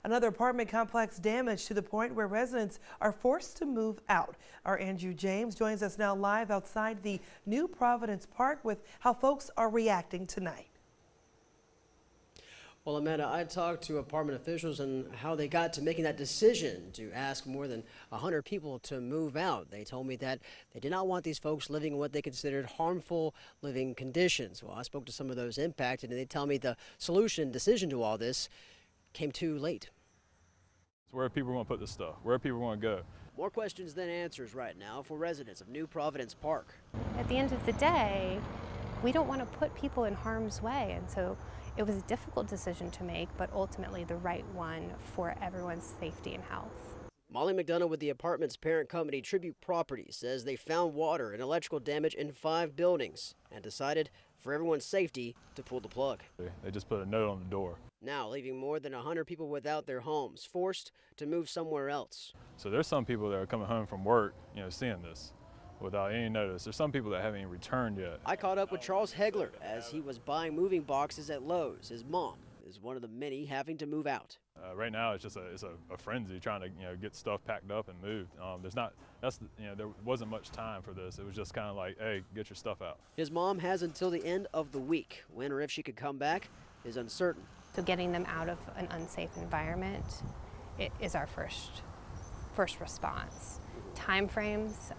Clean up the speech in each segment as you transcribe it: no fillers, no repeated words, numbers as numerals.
Another apartment complex damaged to the point where residents are forced to move out. Our Andrew James joins us now live outside the New Providence Park with how folks are reacting tonight. Well, Amanda, I talked to apartment officials and how they got to making that decision to ask more than 100 people to move out. They told me that they did not want these folks living in what they considered harmful living conditions. Well, I spoke to some of those impacted, and they tell me the decision to all this came too late. Where are people going to put this stuff? Where are people going to go? More questions than answers right now for residents of New Providence Park. At the end of the day, we don't want to put people in harm's way, and so it was a difficult decision to make, but ultimately the right one for everyone's safety and health. Molly McDonough with the apartment's parent company, Tribute Properties, says they found water and electrical damage in 5 buildings and decided for everyone's safety to pull the plug. They just put a note on the door. Now leaving more than 100 people without their homes, forced to move somewhere else. So there's some people that are coming home from work, seeing this without any notice. There's some people that haven't even returned yet. I caught up with Charles Heggler as he was buying moving boxes at Lowe's. His mom is one of the many having to move out. Right now, it's just a frenzy trying to get stuff packed up and moved. There wasn't much time for this. It was just kind of like, hey, get your stuff out. His mom has until the end of the week. When or if she could come back is uncertain. So getting them out of an unsafe environment is our first response. Time frames,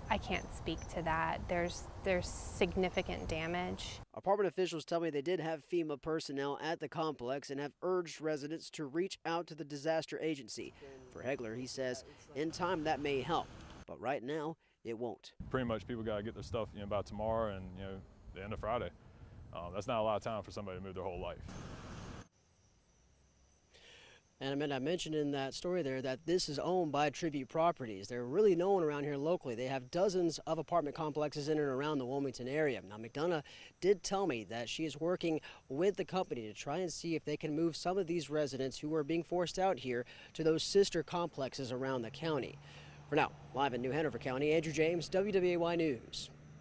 I can't speak to that. There's significant damage. Apartment officials tell me they did have FEMA personnel at the complex and have urged residents to reach out to the disaster agency. For Heggler, he says in time that may help, but right now it won't. Pretty much people got to get their stuff by tomorrow and the end of Friday. That's not a lot of time for somebody to move their whole life. And I mentioned in that story there that this is owned by Tribute Properties. They're really known around here locally. They have dozens of apartment complexes in and around the Wilmington area. Now, McDonough did tell me that she is working with the company to try and see if they can move some of these residents who are being forced out here to those sister complexes around the county. For now, live in New Hanover County, Andrew James, WWAY News.